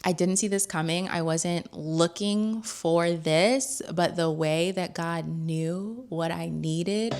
I didn't see this coming. I wasn't looking for this, but the way that God knew what I needed.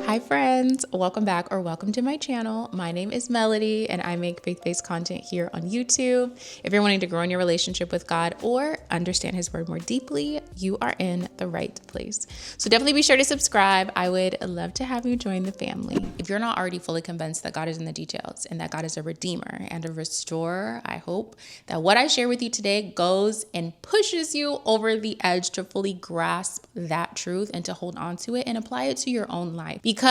Hi friends, welcome back or welcome to my channel. My name is Melody and I make faith-based content here on YouTube. If you're wanting to grow in your relationship with God or understand his word more deeply, you are in the right place. So definitely be sure to subscribe. I would love to have you join the family. If you're not already fully convinced that God is in the details and that God is a redeemer and a restorer, I hope that what I share with you today goes and pushes you over the edge to fully grasp that truth and to hold on to it and apply it to your own life. Because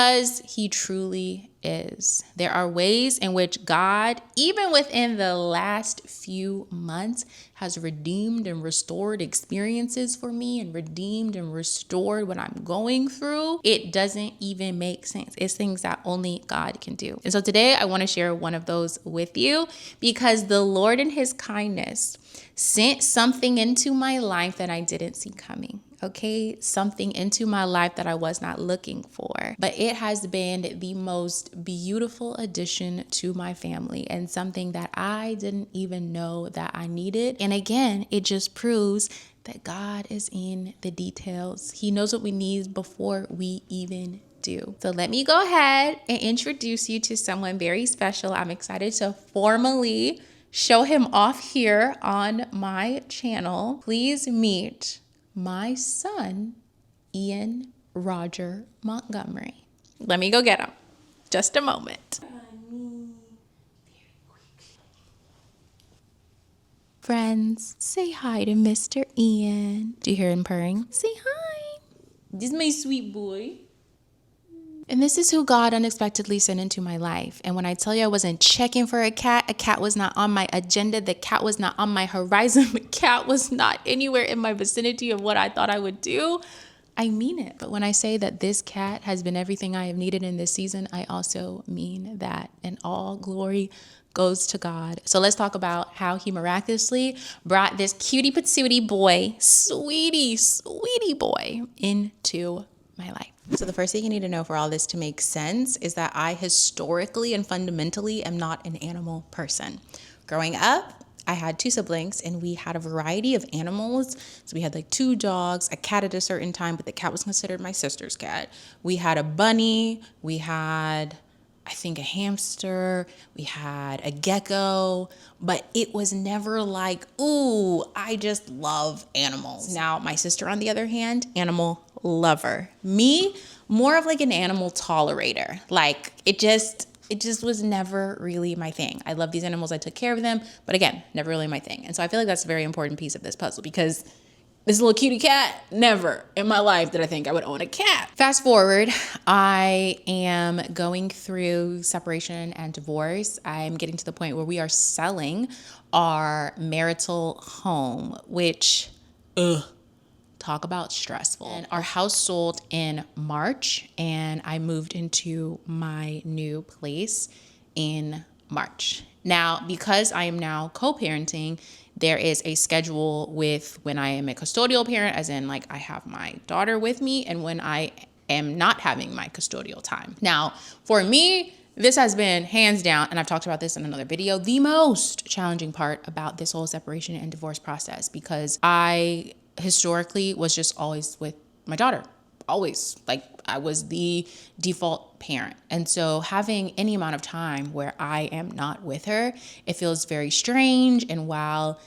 he truly is. There are ways in which God, even within the last few months, has redeemed and restored experiences for me and redeemed and restored what I'm going through. It doesn't even make sense. It's things that only God can do. And so today I want to share one of those with you because the Lord in his kindness sent something into my life that I didn't see coming. Okay, something into my life that I was not looking for, but it has been the most beautiful addition to my family and something that I didn't even know that I needed. And again, it just proves that God is in the details. He knows what we need before we even do. So let me go ahead and introduce you to someone very special. I'm excited to formally show him off here on my channel. Please meet my son, Ian Roger Montgomery. Let me go get him. Just a moment. Friends, say hi to Mr. Ian. Do you hear him purring? Say hi. This is my sweet boy. And this is who God unexpectedly sent into my life. And when I tell you I wasn't checking for a cat was not on my agenda. The cat was not on my horizon. The cat was not anywhere in my vicinity of what I thought I would do. I mean it. But when I say that this cat has been everything I have needed in this season, I also mean that. And all glory goes to God. So let's talk about how he miraculously brought this cutie patootie boy, sweetie boy into my life. So the first thing you need to know for all this to make sense is that I historically and fundamentally am not an animal person. Growing up, I had two siblings and we had a variety of animals. So we had like 2 dogs, a cat at a certain time, but the cat was considered my sister's cat. We had a bunny, we had, I think, a hamster, we had a gecko, but it was never like, ooh, I just love animals. Now, my sister, on the other hand, animal lover. Me, more of like an animal tolerator. Like it just was never really my thing. I love these animals. I took care of them, but again, never really my thing. And so I feel like that's a very important piece of this puzzle because this little cutie cat, never in my life did I think I would own a cat. Fast forward, I am going through separation and divorce. I'm getting to the point where we are selling our marital home, which, talk about stressful. And our house sold in March and I moved into my new place in March. Now, because I am now co-parenting, there is a schedule with when I am a custodial parent, as in like I have my daughter with me, and when I am not having my custodial time. Now, for me, this has been hands down, and I've talked about this in another video, the most challenging part about this whole separation and divorce process, because I historically was just always with my daughter. Always. Like I was the default parent. And so having any amount of time where I am not with her, it feels very strange. And while,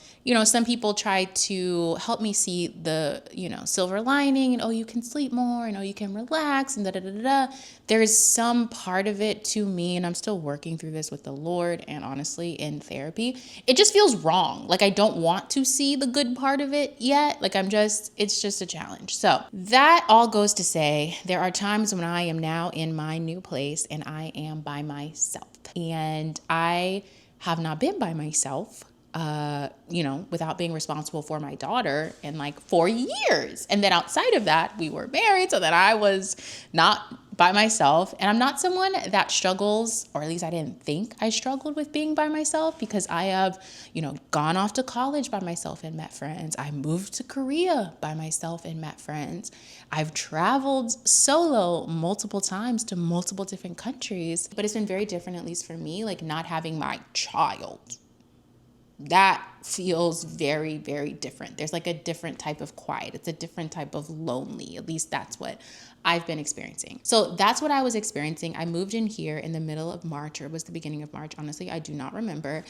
some people try to help me see the, silver lining and, oh, you can sleep more and, oh, you can relax and there is some part of it to me, and I'm still working through this with the Lord and honestly in therapy. It just feels wrong. Like I don't want to see the good part of it yet. Like it's just a challenge. So that all goes to say, there are times when I am now in my new place and I am by myself. And I have not been by myself without being responsible for my daughter in like 4 years. And then outside of that, we were married, so that I was not by myself. And I'm not someone that struggles, or at least I didn't think I struggled with being by myself, because I have, gone off to college by myself and met friends. I moved to Korea by myself and met friends. I've traveled solo multiple times to multiple different countries, but it's been very different, at least for me, like not having my child. That feels very, very different. There's like a different type of quiet. It's a different type of lonely. At least that's what I've been experiencing. So that's what I was experiencing. I moved in here in the middle of March, or it was the beginning of March. Honestly, I do not remember.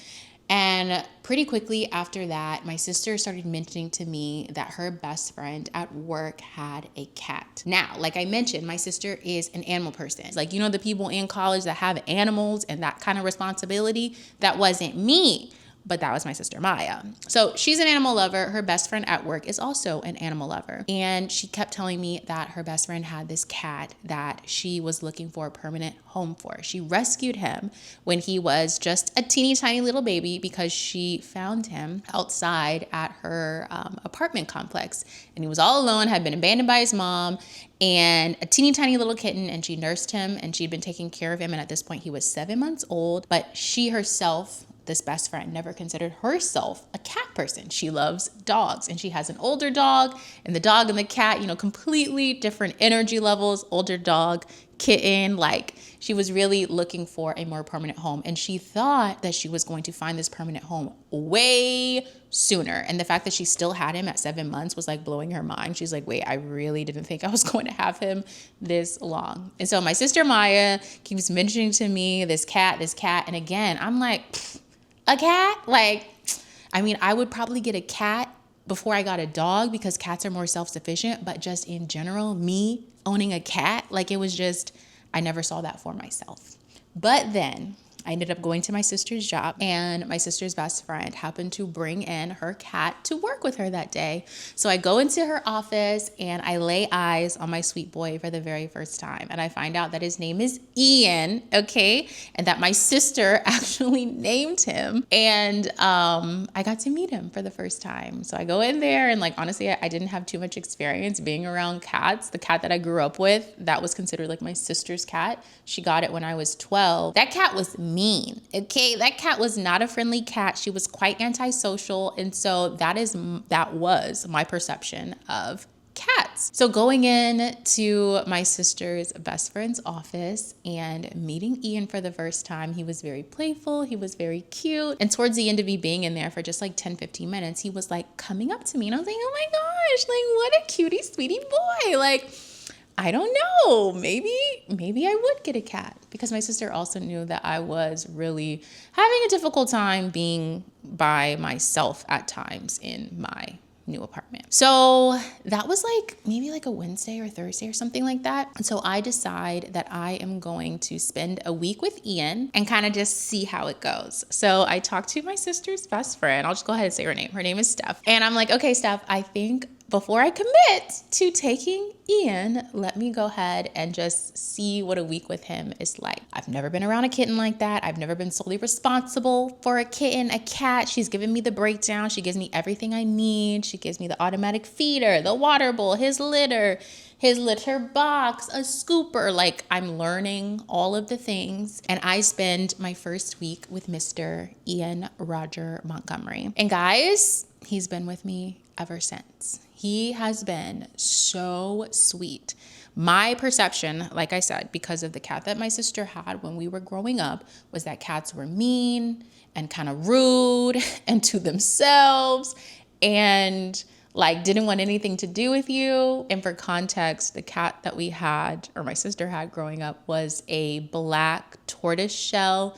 And pretty quickly after that, my sister started mentioning to me that her best friend at work had a cat. Now, like I mentioned, my sister is an animal person. Like, the people in college that have animals and that kind of responsibility, that wasn't me. But that was my sister Maya. So she's an animal lover. Her best friend at work is also an animal lover. And she kept telling me that her best friend had this cat that she was looking for a permanent home for. She rescued him when he was just a teeny tiny little baby, because she found him outside at her apartment complex. And he was all alone, had been abandoned by his mom, and a teeny tiny little kitten, and she nursed him and she'd been taking care of him. And at this point he was 7 months old, but she herself, this best friend, never considered herself a cat person. She loves dogs, and she has an older dog, and the dog and the cat, completely different energy levels. Older dog, kitten, like she was really looking for a more permanent home, and she thought that she was going to find this permanent home way sooner. And the fact that she still had him at 7 months was like blowing her mind. She's like, wait, I really didn't think I was going to have him this long. And so my sister Maya keeps mentioning to me this cat. And again, I'm like, a cat? Like, I would probably get a cat before I got a dog, because cats are more self-sufficient, but just in general, me owning a cat, like it was just, I never saw that for myself. But then I ended up going to my sister's job, and my sister's best friend happened to bring in her cat to work with her that day. So I go into her office and I lay eyes on my sweet boy for the very first time. And I find out that his name is Ian, okay? And that my sister actually named him. And I got to meet him for the first time. So I go in there, and honestly, I didn't have too much experience being around cats. The cat that I grew up with, that was considered like my sister's cat. She got it when I was 12. That cat was mean, okay? That cat was not a friendly cat. She was quite antisocial. And so that was my perception of cats. So going in to my sister's best friend's office and meeting Ian for the first time, he was very playful. He was very cute. And towards the end of me being in there for just like 10, 15 minutes, he was like coming up to me, and I was like, oh my gosh, like what a cutie, sweetie boy. Like, I don't know, maybe I would get a cat, because my sister also knew that I was really having a difficult time being by myself at times in my new apartment. So that was maybe a Wednesday or Thursday or something like that. And so I decide that I am going to spend a week with Ian and kind of just see how it goes. So I talked to my sister's best friend. I'll just go ahead and say her name. Her name is Steph. And I'm like, okay, Steph, I think before I commit to taking Ian, let me go ahead and just see what a week with him is like. I've never been around a kitten like that. I've never been solely responsible for a kitten, a cat. She's given me the breakdown. She gives me everything I need. She gives me the automatic feeder, the water bowl, his litter box, a scooper. Like, I'm learning all of the things. And I spend my first week with Mr. Ian Roger Montgomery. And guys, he's been with me ever since. He has been so sweet. My perception, like I said, because of the cat that my sister had when we were growing up, was that cats were mean and kind of rude and to themselves and didn't want anything to do with you. And for context, the cat that we had, or my sister had growing up, was a black tortoiseshell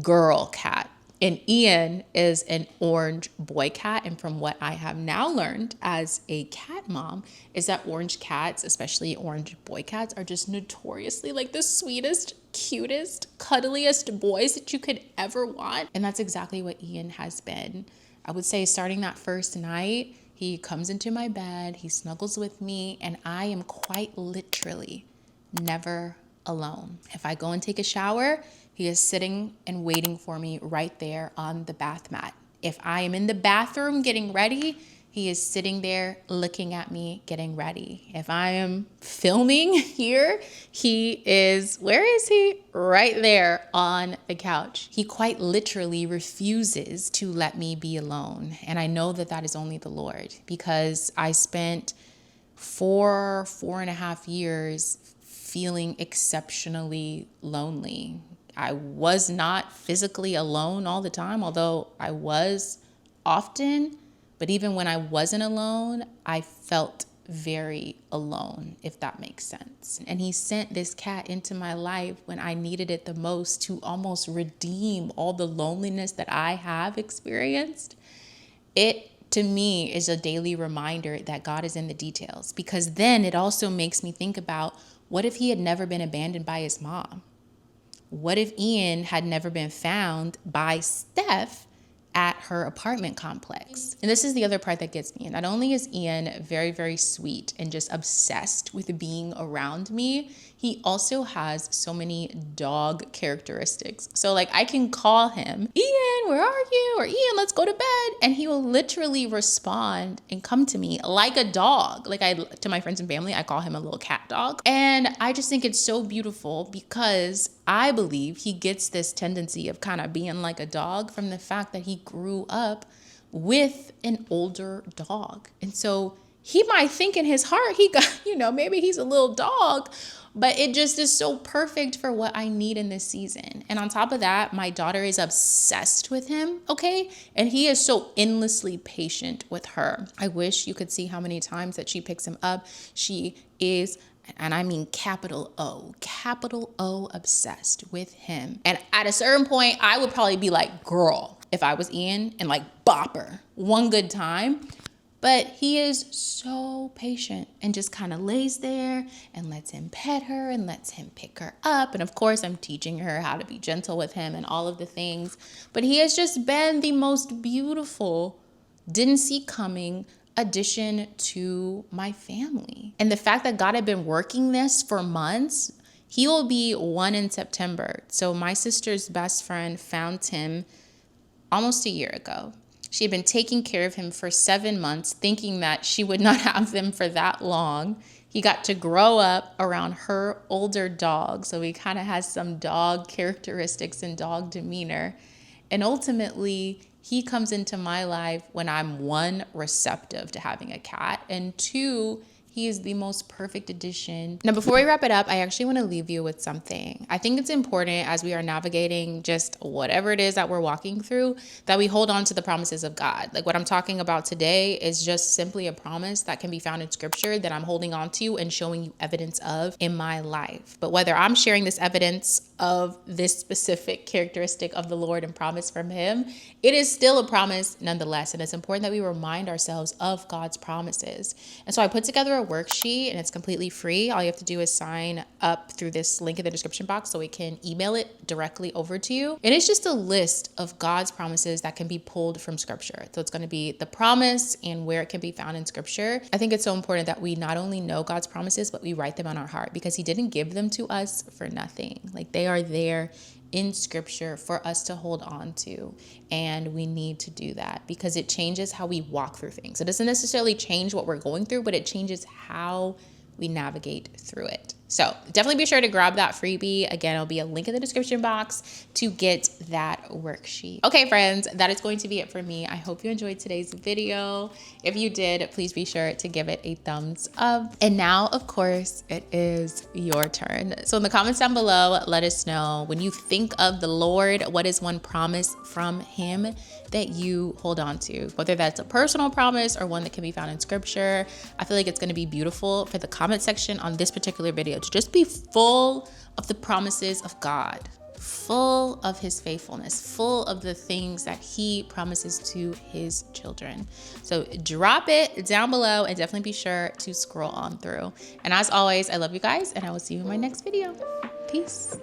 girl cat. And Ian is an orange boy cat. And from what I have now learned as a cat mom is that orange cats, especially orange boy cats, are just notoriously the sweetest, cutest, cuddliest boys that you could ever want. And that's exactly what Ian has been. I would say starting that first night, he comes into my bed, he snuggles with me, and I am quite literally never alone. If I go and take a shower, he is sitting and waiting for me right there on the bath mat If I am in the bathroom getting ready, he is sitting there looking at me getting ready. If I am filming here, he is, where is he? Right there on the couch. He quite literally refuses to let me be alone. And I know that that is only the Lord, because I spent 4.5 years feeling exceptionally lonely. I was not physically alone all the time, although I was often. But even when I wasn't alone, I felt very alone, if that makes sense. And he sent this cat into my life when I needed it the most to almost redeem all the loneliness that I have experienced. It, to me, is a daily reminder that God is in the details, because then it also makes me think about, what if he had never been abandoned by his mom? What if Ian had never been found by Steph at her apartment complex? And this is the other part that gets me. Not only is Ian very, very sweet and just obsessed with being around me, he also has so many dog characteristics. So like, I can call him, Ian, where are you? Or Ian, let's go to bed. And he will literally respond and come to me like a dog. Like, to my friends and family, I call him a little cat dog. And I just think it's so beautiful, because I believe he gets this tendency of kind of being like a dog from the fact that he grew up with an older dog. And so he might think in his heart, he got, maybe he's a little dog, but it just is so perfect for what I need in this season. And on top of that, my daughter is obsessed with him, okay? And he is so endlessly patient with her. I wish you could see how many times that she picks him up. She is, and I mean capital O obsessed with him. And at a certain point, I would probably be like, girl, if I was Ian, and like bop her one good time. But he is so patient and just kind of lays there and lets him pet her and lets him pick her up. And of course, I'm teaching her how to be gentle with him and all of the things. But he has just been the most beautiful, didn't see coming addition to my family. And the fact that God had been working this for months, he will be 1 in September. So my sister's best friend found him almost a year ago. She had been taking care of him for 7 months, thinking that she would not have them for that long. He got to grow up around her older dog, so he kind of has some dog characteristics and dog demeanor. And ultimately, he comes into my life when I'm, 1, receptive to having a cat, and 2, he is the most perfect addition. Now, before we wrap it up, I actually want to leave you with something. I think it's important, as we are navigating just whatever it is that we're walking through, that we hold on to the promises of God. Like, what I'm talking about today is just simply a promise that can be found in scripture that I'm holding on to and showing you evidence of in my life. But whether I'm sharing this evidence of this specific characteristic of the Lord and promise from him, it is still a promise nonetheless. And it's important that we remind ourselves of God's promises. And so I put together a worksheet, and it's completely free. All you have to do is sign up through this link in the description box so we can email it directly over to you. And it's just a list of God's promises that can be pulled from scripture. So it's going to be the promise and where it can be found in scripture. I think it's so important that we not only know God's promises, but we write them on our heart, because he didn't give them to us for nothing. Like, they are there in scripture for us to hold on to. And we need to do that because it changes how we walk through things. It doesn't necessarily change what we're going through, but it changes how we navigate through it. So definitely be sure to grab that freebie. Again, it'll be a link in the description box to get that worksheet. Okay, friends, that is going to be it for me. I hope you enjoyed today's video. If you did, please be sure to give it a thumbs up. And now, of course, it is your turn. So in the comments down below, let us know, when you think of the Lord, what is one promise from him that you hold on to? Whether that's a personal promise or one that can be found in scripture. I feel like it's going to be beautiful for the comment section on this particular video to just be full of the promises of God, full of his faithfulness, full of the things that he promises to his children. So drop it down below and definitely be sure to scroll on through. And as always, I love you guys, and I will see you in my next video. Peace.